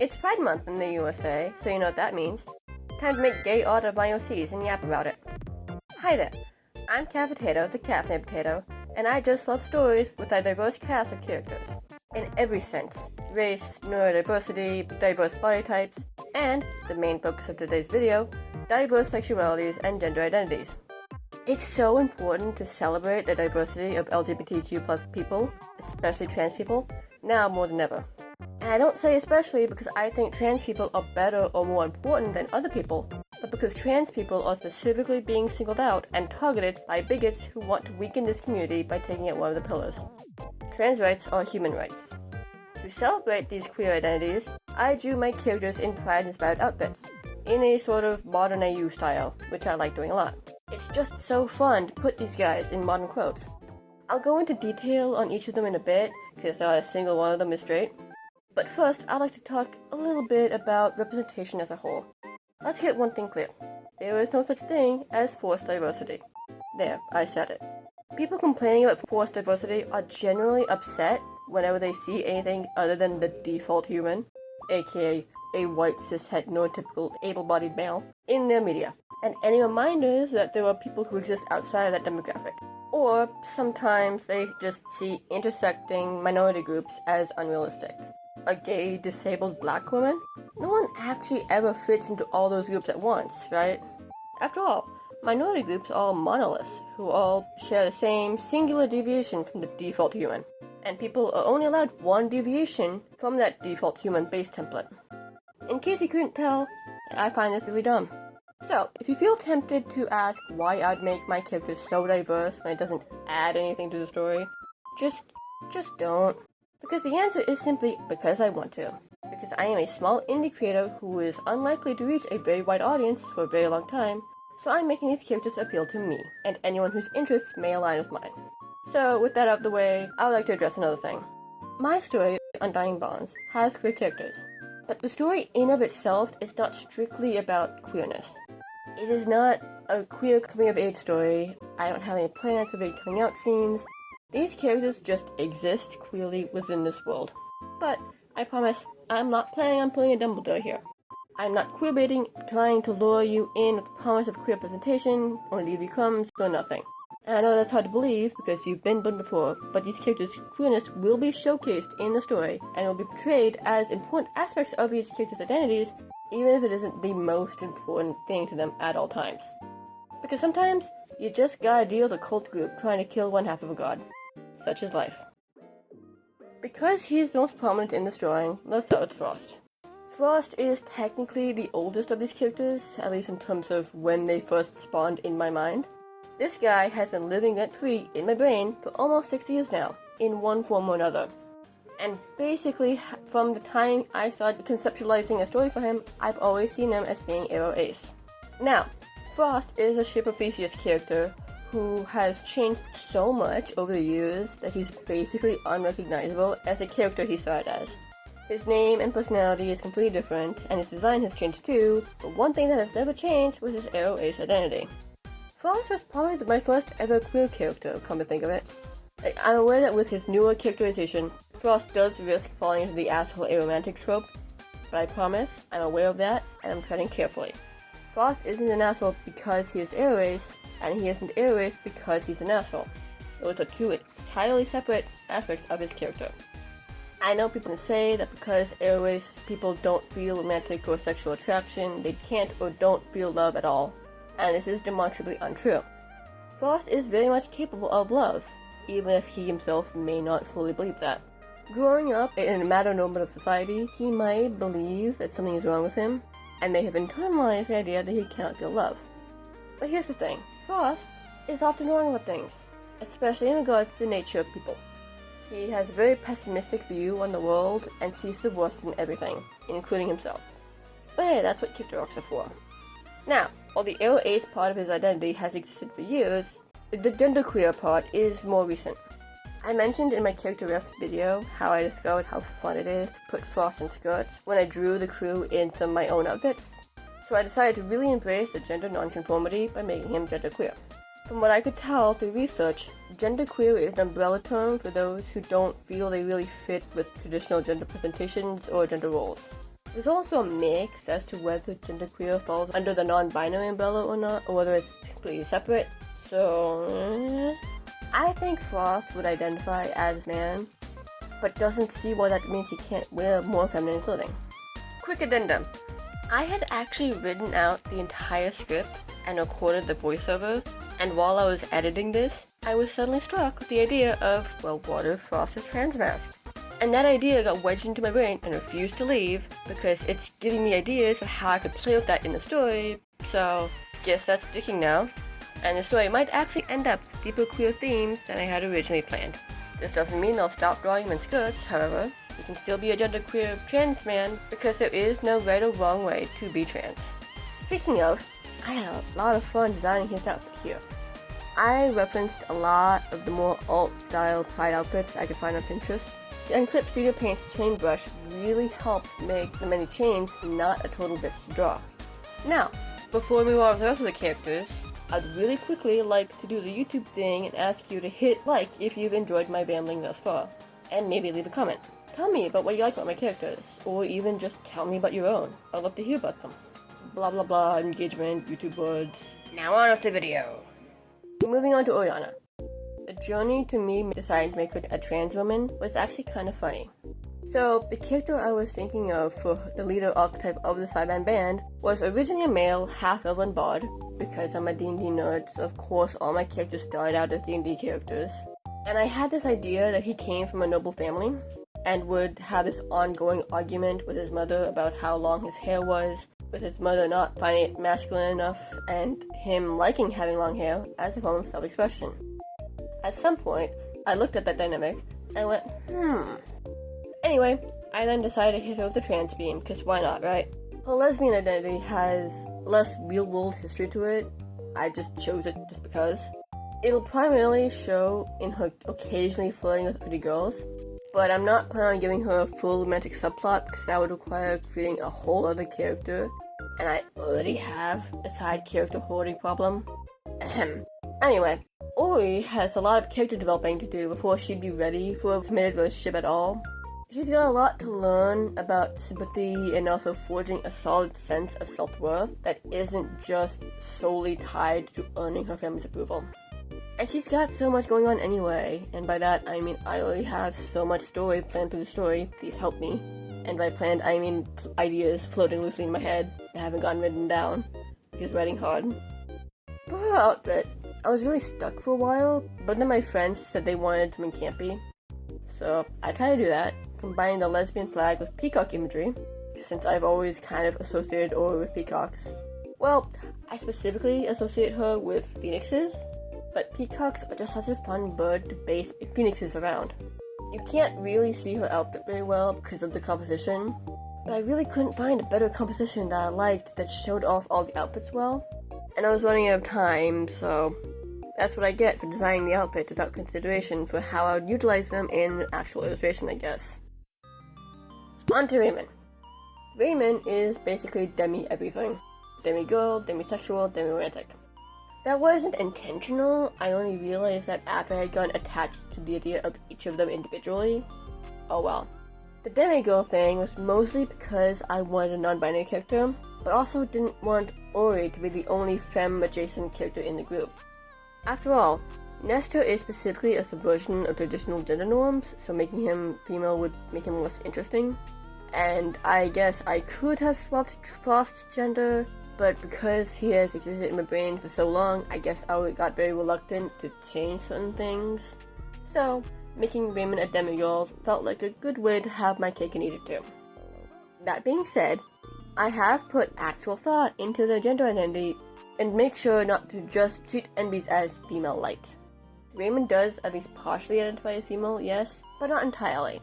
It's Pride Month in the USA, so you know what that means. Time to make gay art of my OCs and yap about it. Hi there, I'm Cat Potato, the Caffeinated Potato, and I just love stories with a diverse cast of characters. In every sense, race, neurodiversity, diverse body types, and, the main focus of today's video, diverse sexualities and gender identities. It's so important to celebrate the diversity of LGBTQ+ people, especially trans people, now more than ever. And I don't say especially because I think trans people are better or more important than other people, but because trans people are specifically being singled out and targeted by bigots who want to weaken this community by taking out one of the pillars. Trans rights are human rights. To celebrate these queer identities, I drew my characters in Pride-inspired outfits, in a sort of modern AU style, which I like doing a lot. It's just so fun to put these guys in modern clothes. I'll go into detail on each of them in a bit, because not a single one of them is straight. But first, I'd like to talk a little bit about representation as a whole. Let's get one thing clear. There is no such thing as forced diversity. There, I said it. People complaining about forced diversity are generally upset whenever they see anything other than the default human, aka a white cishet neurotypical able-bodied male, in their media. And any reminders that there are people who exist outside of that demographic. Or sometimes they just see intersecting minority groups as unrealistic. A gay, disabled black woman? No one actually ever fits into all those groups at once, right? After all, minority groups are all monoliths, who all share the same singular deviation from the default human. And people are only allowed one deviation from that default human base template. In case you couldn't tell, I find this really dumb. So, if you feel tempted to ask why I'd make my characters so diverse when it doesn't add anything to the story, just don't. Because the answer is simply because I want to. Because I am a small indie creator who is unlikely to reach a very wide audience for a very long time, so I'm making these characters appeal to me, and anyone whose interests may align with mine. So, with that out of the way, I would like to address another thing. My story, Undying Bonds, has queer characters, but the story in of itself is not strictly about queerness. It is not a queer coming-of-age story. I don't have any plans for big coming-out scenes. These characters just exist queerly within this world. But, I promise, I'm not planning on pulling a Dumbledore here. I'm not queerbaiting, trying to lure you in with the promise of queer representation, only leave you crumbs, or nothing. And I know that's hard to believe, because you've been burned before, but these characters' queerness will be showcased in the story, and will be portrayed as important aspects of these characters' identities, even if it isn't the most important thing to them at all times. Because sometimes, you just gotta deal with a cult group trying to kill one half of a god. Such is life. Because he is the most prominent in this drawing, let's start with Frost. Frost is technically the oldest of these characters, at least in terms of when they first spawned in my mind. This guy has been living rent-free in my brain for almost 60 years now, in one form or another. And basically, from the time I started conceptualizing a story for him, I've always seen him as being Arrow Ace. Now, Frost is a Ship of Theseus character who has changed so much over the years that he's basically unrecognizable as the character he started as. His name and personality is completely different, and his design has changed too, but one thing that has never changed was his Arrow Ace identity. Frost was probably my first ever queer character, come to think of it. I'm aware that with his newer characterization, Frost does risk falling into the asshole aromantic trope, but I promise I'm aware of that, and I'm treading carefully. Frost isn't an asshole because he is Arrow Ace, and he isn't Arrow Ace because he's an asshole. Those are two entirely separate aspects of his character. I know people can say that because Arrow Ace people don't feel romantic or sexual attraction, they can't or don't feel love at all, and this is demonstrably untrue. Frost is very much capable of love, even if he himself may not fully believe that. Growing up in a matter-normative society, he might believe that something is wrong with him, and may have internalized the idea that he cannot feel love. But here's the thing, Frost is often wrong about things, especially in regards to the nature of people. He has a very pessimistic view on the world and sees the worst in everything, including himself. But hey, that's what character arcs are for. Now, while the Arrow Ace part of his identity has existed for years, the genderqueer part is more recent. I mentioned in my character refs video how I discovered how fun it is to put Frost in skirts when I drew the crew in some of my own outfits, so I decided to really embrace the gender nonconformity by making him genderqueer. From what I could tell through research, genderqueer is an umbrella term for those who don't feel they really fit with traditional gender presentations or gender roles. There's also a mix as to whether genderqueer falls under the non-binary umbrella or not, or whether it's completely separate. So, I think Frost would identify as man, but doesn't see why that means he can't wear more feminine clothing. Quick addendum. I had actually written out the entire script and recorded the voiceover, and while I was editing this, I was suddenly struck with the idea of, well, what if Frost is trans masked? And that idea got wedged into my brain and refused to leave because it's giving me ideas of how I could play with that in the story, so guess that's sticking now. And the story might actually end up with deeper queer themes than I had originally planned. This doesn't mean I'll stop drawing him in skirts, however. You can still be a genderqueer trans man because there is no right or wrong way to be trans. Speaking of, I had a lot of fun designing his outfit here. I referenced a lot of the more alt-style pride outfits I could find on Pinterest. The unclipped SPEEDPAINT's chain brush really helped make the many chains not a total bitch to draw. Now, before we move on to the rest of the characters, I'd really quickly like to do the YouTube thing and ask you to hit like if you've enjoyed my rambling thus far, and maybe leave a comment. Tell me about what you like about my characters, or even just tell me about your own. I'd love to hear about them. Blah blah blah, engagement, YouTube words. Now on with the video. Moving on to Oriana. The journey to me deciding to make her a trans woman was actually kind of funny. So, the character I was thinking of for the leader archetype of this 5-man band was originally a male, half-elf and bard. Because I'm a D&D nerd, so of course all my characters started out as D&D characters. And I had this idea that he came from a noble family, and would have this ongoing argument with his mother about how long his hair was, with his mother not finding it masculine enough, and him liking having long hair as a form of self-expression. At some point, I looked at that dynamic, and went, Anyway, I then decided to hit her with the trans beam, because why not, right? Her lesbian identity has less real-world history to it. I just chose it just because. It'll primarily show in her occasionally flirting with pretty girls, but I'm not planning on giving her a full romantic subplot because that would require creating a whole other character, and I already have a side character hoarding problem. Ahem. Anyway, Ori has a lot of character developing to do before she'd be ready for a committed relationship at all. She's got a lot to learn about sympathy and also forging a solid sense of self-worth that isn't just solely tied to earning her family's approval. And she's got so much going on anyway, and by that I mean I already have so much story planned through the story, please help me. And by planned I mean ideas floating loosely in my head that haven't gotten written down, because writing hard. For her outfit, I was really stuck for a while, but none of my friends said they wanted something campy. So I tried to do that, combining the lesbian flag with peacock imagery, since I've always kind of associated Ori with peacocks. Well, I specifically associate her with phoenixes, but peacocks are just such a fun bird to base phoenixes around. You can't really see her outfit very well because of the composition, but I really couldn't find a better composition that I liked that showed off all the outfits well, and I was running out of time, so that's what I get for designing the outfit without consideration for how I would utilize them in actual illustration, I guess. On to Raymon. Raymon is basically demi-everything. Demi-girl, demisexual, demi-romantic. That wasn't intentional, I only realized that after I had gotten attached to the idea of each of them individually. Oh well. The demigirl thing was mostly because I wanted a non-binary character, but also didn't want Ori to be the only femme-adjacent character in the group. After all, Nestor is specifically a subversion of traditional gender norms, so making him female would make him less interesting. And I guess I could have swapped Frost's gender, but because he has existed in my brain for so long, I guess I got very reluctant to change certain things. So, making Raymon a demigirl felt like a good way to have my cake and eat it too. That being said, I have put actual thought into their gender identity and make sure not to just treat NBs as female light. Raymon does at least partially identify as female, yes, but not entirely.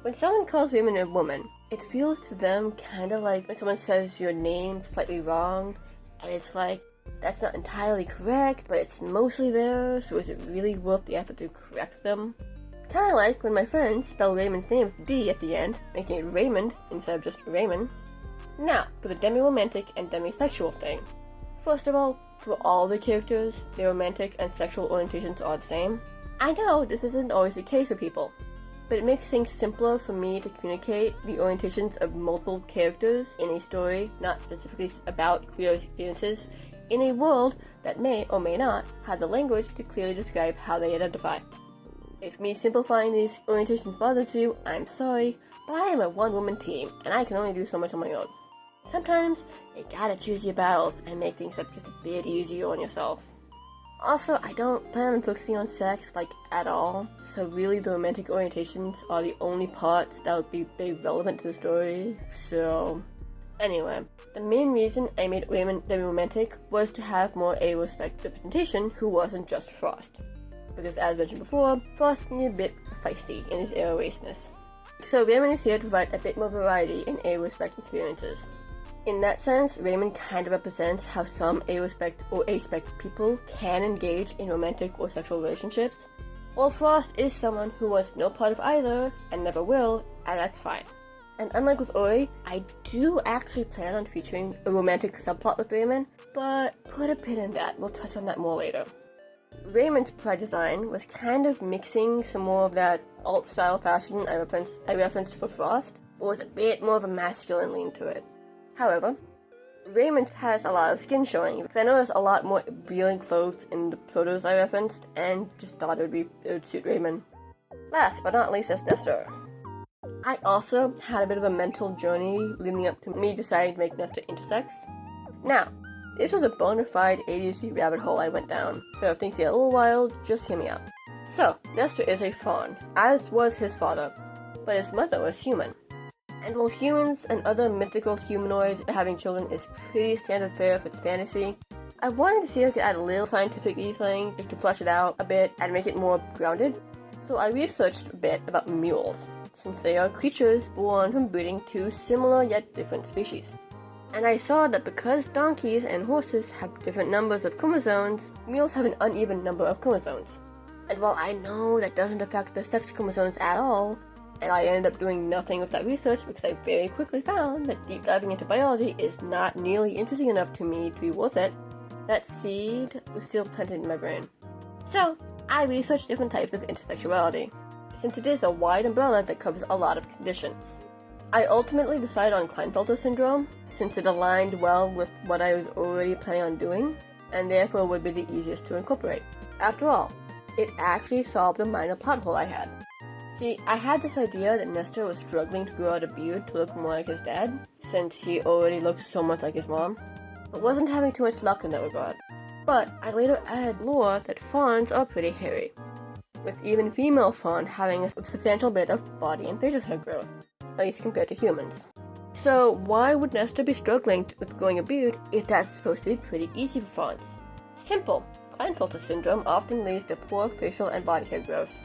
When someone calls Raymon a woman, it feels to them kinda like when someone says your name slightly wrong, and it's like, that's not entirely correct, but it's mostly there, so is it really worth the effort to correct them? Kinda like when my friends spell Raymond's name with D at the end, making it Raymond instead of just Raymond. Now, for the demi-romantic and demisexual thing. First of all, for all the characters, their romantic and sexual orientations are the same. I know this isn't always the case for people. but it makes things simpler for me to communicate the orientations of multiple characters in a story not specifically about queer experiences in a world that may or may not have the language to clearly describe how they identify. If me simplifying these orientations bothers you, I'm sorry, but I am a one-woman team, and I can only do so much on my own. Sometimes, you gotta choose your battles and make things up just a bit easier on yourself. Also, I don't plan on focusing on sex, at all, so really the romantic orientations are the only parts that would be very relevant to the story, so... Anyway, the main reason I made Raymon very romantic was to have more A-respect representation who wasn't just Frost. Because as mentioned before, Frost can be a bit feisty in his air-raceness. So Raymon is here to provide a bit more variety in A-respect experiences. In that sense, Raymon kind of represents how some A-respect or A-spec people can engage in romantic or sexual relationships, while Frost is someone who wants no part of either and never will, and that's fine. And unlike with Ori, I do actually plan on featuring a romantic subplot with Raymon, but put a pin in that, we'll touch on that more later. Raymon's pride design was kind of mixing some more of that alt-style fashion I referenced for Frost, but with a bit more of a masculine lean to it. However, Raymond has a lot of skin showing, because I noticed a lot more revealing clothes in the photos I referenced, and just thought it would suit Raymond. Last but not least is Nestor. I also had a bit of a mental journey leading up to me deciding to make Nestor intersex. Now, this was a bona fide ADHD rabbit hole I went down, so if things get a little wild, just hear me out. So, Nestor is a faun, as was his father, but his mother was human. And while humans and other mythical humanoids having children is pretty standard fare for its fantasy, I wanted to see if I could add a little scientific detailing to flesh it out a bit and make it more grounded. So I researched a bit about mules, since they are creatures born from breeding two similar yet different species. And I saw that because donkeys and horses have different numbers of chromosomes, mules have an uneven number of chromosomes. And while I know that doesn't affect the sex chromosomes at all, and I ended up doing nothing with that research because I very quickly found that deep diving into biology is not nearly interesting enough to me to be worth it, that seed was still planted in my brain. So, I researched different types of intersexuality, since it is a wide umbrella that covers a lot of conditions. I ultimately decided on Klinefelter syndrome, since it aligned well with what I was already planning on doing, and therefore would be the easiest to incorporate. After all, it actually solved the minor plot hole I had. See, I had this idea that Nestor was struggling to grow out a beard to look more like his dad, since he already looked so much like his mom, but wasn't having too much luck in that regard. But I later added lore that fawns are pretty hairy, with even female fawn having a substantial bit of body and facial hair growth, at least compared to humans. So why would Nestor be struggling with growing a beard if that's supposed to be pretty easy for fawns? Simple. Klinefelter syndrome often leads to poor facial and body hair growth.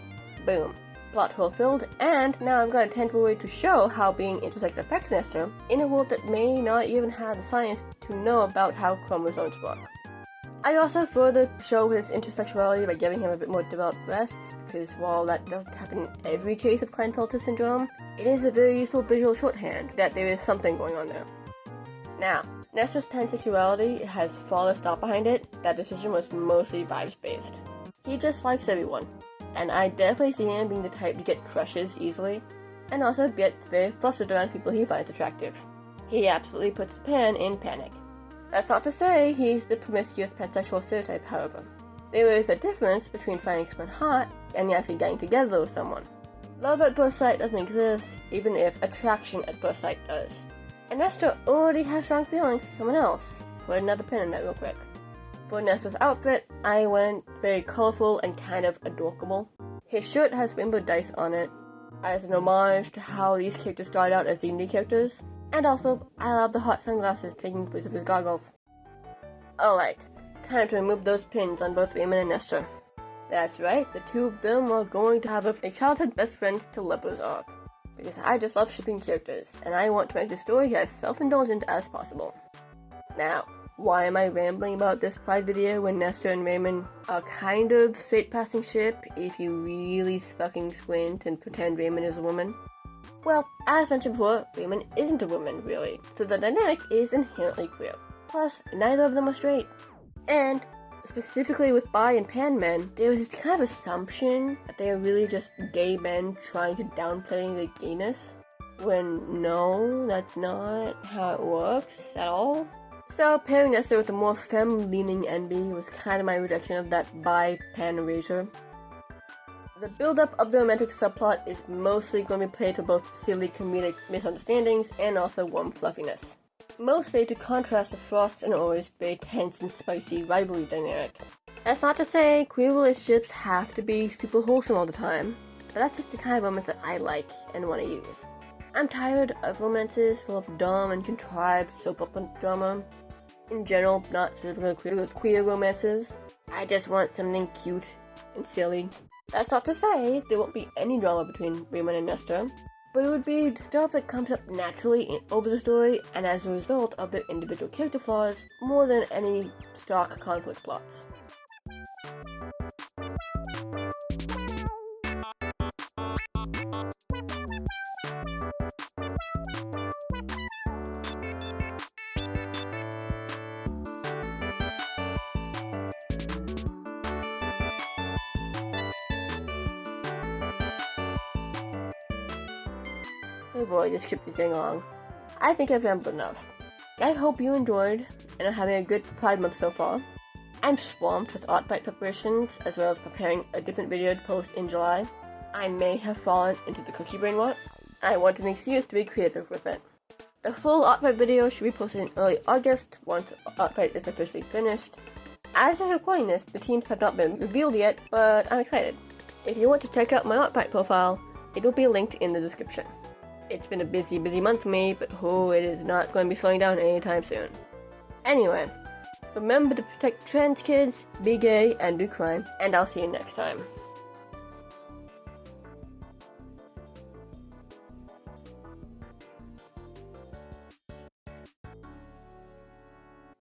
Boom. Plot hole filled, and now I'm going to tangible way to show how being intersex affects Nestor in a world that may not even have the science to know about how chromosomes work. I also further show his intersexuality by giving him a bit more developed breasts, because while that doesn't happen in every case of Klinefelter syndrome, it is a very useful visual shorthand that there is something going on there. Now, Nestor's pansexuality has flawless thought behind it. That decision was mostly vibes-based. He just likes everyone, and I definitely see him being the type to get crushes easily, and also get very flustered around people he finds attractive. He absolutely puts Pan in panic. That's not to say he's the promiscuous pansexual stereotype, however. There is a difference between finding someone hot and actually getting together with someone. Love at first sight doesn't exist, even if attraction at first sight does. And Nestor already has strong feelings for someone else. Put another pin in that real quick. For Nestor's outfit, I went very colorful and kind of adorable. His shirt has rainbow dice on it, as an homage to how these characters started out as D&D characters. And also, I love the hot sunglasses taking place of his goggles. Alright, time to remove those pins on both Raymon and Nestor. That's right, the two of them are going to have a childhood best friends to lovers arc. Because I just love shipping characters, and I want to make the story as self-indulgent as possible. Now, why am I rambling about this pride video when Nestor and Raymon are kind of straight passing ship if you really fucking squint and pretend Raymon is a woman? Well, as mentioned before, Raymon isn't a woman, really, so the dynamic is inherently queer. Plus, neither of them are straight. And Specifically with bi and pan men, there was this kind of assumption that they are really just gay men trying to downplay their gayness, when no, that's not how it works at all. So pairing Nestor with a more femme-leaning NB was kind of my rejection of that bi-pan erasure. The build-up of the romantic subplot is mostly going to be played for both silly comedic misunderstandings and also warm fluffiness. Mostly to contrast the Frost and Ori's very tense and spicy rivalry dynamic. That's not to say queer relationships have to be super wholesome all the time, but that's just the kind of romance that I like and want to use. I'm tired of romances full of dumb and contrived soap opera drama. In general, not specifically queer romances. I just want something cute and silly. That's not to say there won't be any drama between Raymon and Nestor, but it would be stuff that comes up naturally over the story and as a result of their individual character flaws more than any stock conflict plots. Oh boy, this script is getting long. I think I've rambled enough. I hope you enjoyed and are having a good Pride Month so far. I'm swamped with Artfight preparations as well as preparing a different video to post in July. I may have fallen into the cookie brain rot. I want an excuse to be creative with it. The full Artfight video should be posted in early August once Artfight is officially finished. As of recording this, the teams have not been revealed yet, but I'm excited. If you want to check out my Artfight profile, it will be linked in the description. It's been a busy month for me, but it is not going to be slowing down anytime soon. Anyway, remember to protect trans kids, be gay, and do crime, and I'll see you next time.